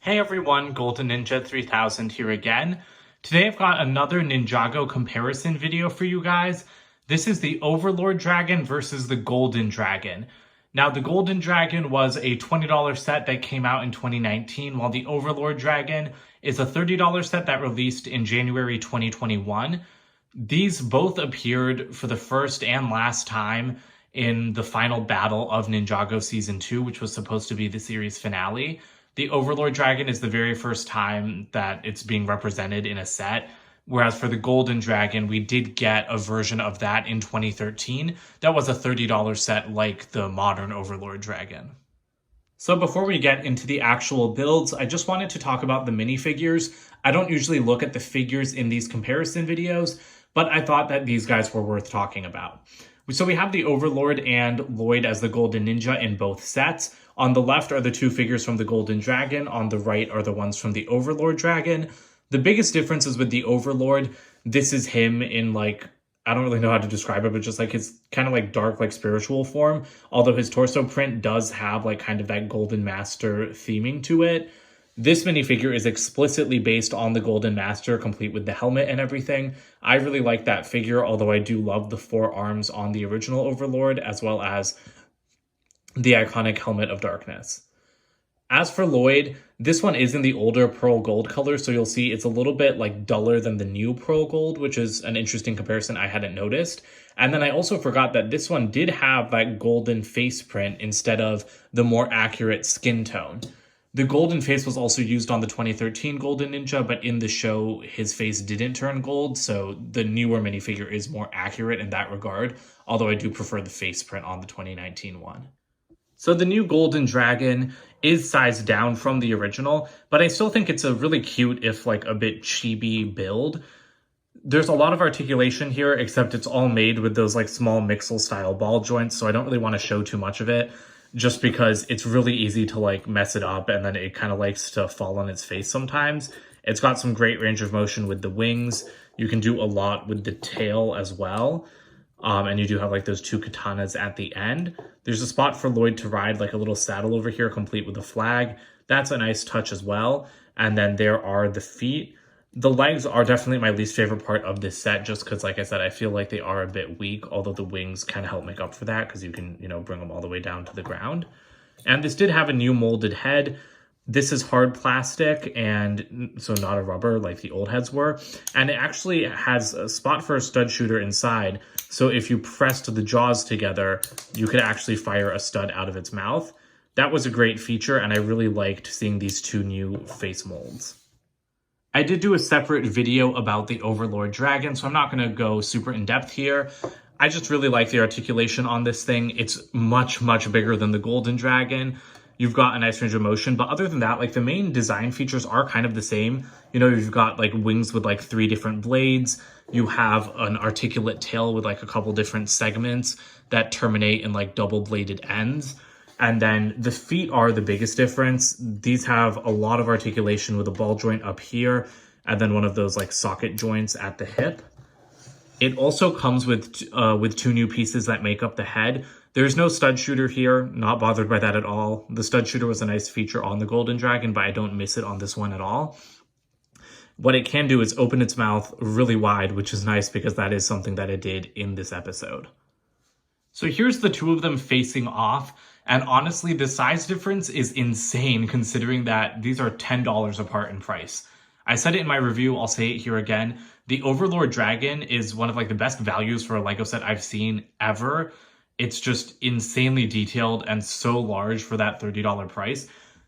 Hey everyone, Golden Ninja 3000 here again. Today I've got another Ninjago comparison video for you guys. This is the Overlord Dragon versus the Golden Dragon. Now the Golden Dragon was a $20 set that came out in 2019, while the Overlord Dragon is a $30 set that released in January 2021. These both appeared for the first and last time in the final battle of Ninjago Season 2, which was supposed to be the series finale. The Overlord Dragon is the very first time that it's being represented in a set, whereas for the Golden Dragon, we did get a version of that in 2013 that was a $30 set like the modern Overlord Dragon. So before we get into the actual builds, I just wanted to talk about the minifigures. I don't usually look at the figures in these comparison videos, but I thought that these guys were worth talking about. So we have the Overlord and Lloyd as the Golden Ninja in both sets. On the left are the two figures from the Golden Dragon. On the right are the ones from the Overlord Dragon. The biggest difference is with the Overlord. This is him in like, I don't really know how to describe it, but just like his kind of like dark, like spiritual form. Although his torso print does have like kind of that Golden Master theming to it. This minifigure is explicitly based on the Golden Master, complete with the helmet and everything. I really like that figure, although I do love the four arms on the original Overlord, as well as the iconic Helmet of Darkness. As for Lloyd, this one is in the older pearl gold color, so you'll see it's a little bit like duller than the new pearl gold, which is an interesting comparison I hadn't noticed. And then I also forgot that this one did have that golden face print instead of the more accurate skin tone. The golden face was also used on the 2013 Golden Ninja, but in the show, his face didn't turn gold, so the newer minifigure is more accurate in that regard, although I do prefer the face print on the 2019 one. So the new Golden Dragon is sized down from the original, but I still think it's a really cute, if like a bit chibi build. There's a lot of articulation here, except it's all made with those like small mixel style ball joints, so I don't really want to show too much of it, just because it's really easy to like mess it up and then it kind of likes to fall on its face sometimes. It's got some great range of motion with the wings. You can do a lot with the tail as well. And you do have like those two katanas at the end. There's a spot for Lloyd to ride, like a little saddle over here, complete with a flag. That's a nice touch as well. And then there are the feet. The legs are definitely my least favorite part of this set, just because, like I said, I feel like they are a bit weak, although the wings kind of help make up for that, because you can, bring them all the way down to the ground. And this did have a new molded head. This is hard plastic, and so not a rubber like the old heads were. And it actually has a spot for a stud shooter inside. So if you pressed the jaws together, you could actually fire a stud out of its mouth. That was a great feature, and I really liked seeing these two new face molds. I did do a separate video about the Overlord Dragon, so I'm not going to go super in-depth here. I just really like the articulation on this thing. It's much, much bigger than the Golden Dragon. You've got a nice range of motion, but other than that, like the main design features are kind of the same. You've got like wings with like 3 different blades. You have an articulate tail with like a couple different segments that terminate in like double bladed ends. And then the feet are the biggest difference. These have a lot of articulation with a ball joint up here, and then one of those like socket joints at the hip. It also comes with 2 new pieces that make up the head. There's no stud shooter here, not bothered by that at all. The stud shooter was a nice feature on the Golden Dragon, but I don't miss it on this one at all. What it can do is open its mouth really wide, which is nice because that is something that it did in this episode. So here's the two of them facing off, and honestly, the size difference is insane considering that these are $10 apart in price. I said it in my review, I'll say it here again. The Overlord Dragon is one of like the best values for a Lego set I've seen ever. It's just insanely detailed and so large for that $30 price.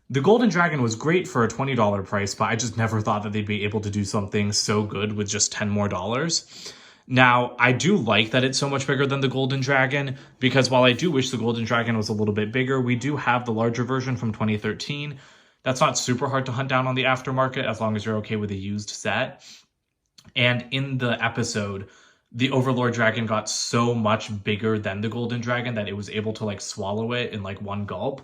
The Golden Dragon was great for a $20 price, but I just never thought that they'd be able to do something so good with just $10 more. Now, I do like that it's so much bigger than the Golden Dragon, because while I do wish the Golden Dragon was a little bit bigger, we do have the larger version from 2013. That's not super hard to hunt down on the aftermarket as long as you're okay with a used set. And in the episode, the Overlord Dragon got so much bigger than the Golden Dragon that it was able to like swallow it in like one gulp.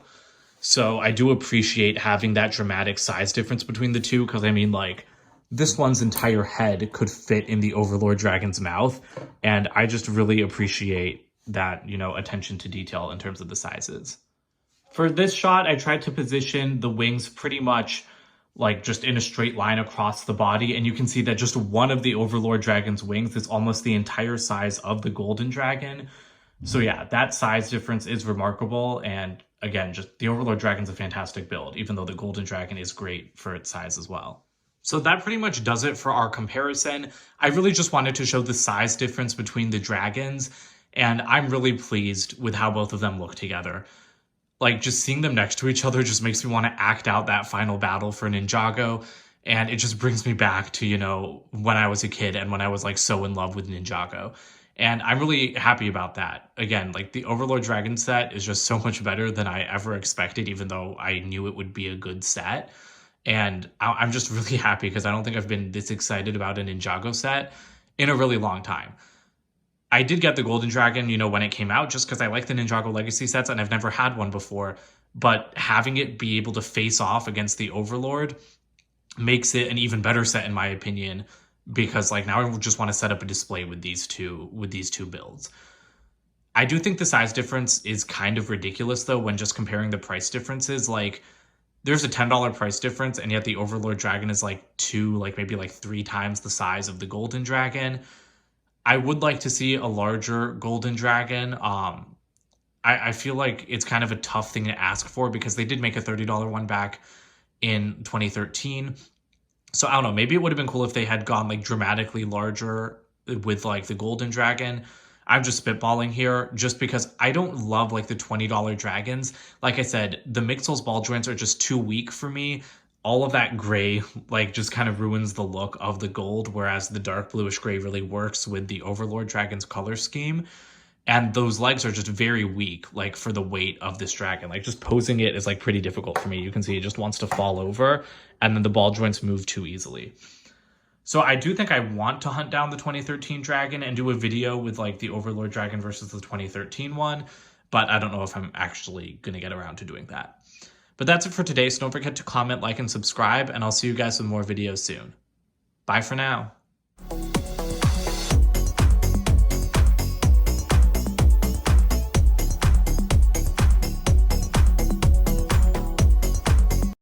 So I do appreciate having that dramatic size difference between the two, because I mean, like, this one's entire head could fit in the Overlord Dragon's mouth, and I just really appreciate that, attention to detail in terms of the sizes. For this shot, I tried to position the wings pretty much like just in a straight line across the body. And you can see that just one of the Overlord Dragon's wings is almost the entire size of the Golden Dragon. So yeah, that size difference is remarkable. And again, just the Overlord Dragon's a fantastic build, even though the Golden Dragon is great for its size as well. So that pretty much does it for our comparison. I really just wanted to show the size difference between the dragons, and I'm really pleased with how both of them look together. Like, just seeing them next to each other just makes me want to act out that final battle for Ninjago, and it just brings me back to, you know, when I was a kid and when I was like so in love with Ninjago. And I'm really happy about that. Again, like the Overlord Dragon set is just so much better than I ever expected, even though I knew it would be a good set. And I'm just really happy because I don't think I've been this excited about a Ninjago set in a really long time. I did get the Golden Dragon, you know, when it came out, just because I like the Ninjago Legacy sets and I've never had one before. But having it be able to face off against the Overlord makes it an even better set, in my opinion, because like now I just want to set up a display with these two builds. I do think the size difference is kind of ridiculous though when just comparing the price differences. Like, there's a $10 price difference, and yet the Overlord Dragon is like maybe like 3 times the size of the Golden Dragon. I would like to see a larger Golden Dragon. I feel like it's kind of a tough thing to ask for because they did make a $30 one back in 2013. So I don't know, maybe it would have been cool if they had gone like dramatically larger with like the Golden Dragon. I'm just spitballing here just because I don't love like the $20 dragons. Like I said, the Mixels ball joints are just too weak for me. All of that gray like just kind of ruins the look of the gold, whereas the dark bluish gray really works with the Overlord Dragon's color scheme. And those legs are just very weak, like for the weight of this dragon. Like just posing it is like pretty difficult for me. You can see it just wants to fall over, and then the ball joints move too easily. So I do think I want to hunt down the 2013 dragon and do a video with like the Overlord Dragon versus the 2013 one, but I don't know if I'm actually going to get around to doing that. But that's it for today, so don't forget to comment, like, and subscribe, and I'll see you guys with more videos soon. Bye for now.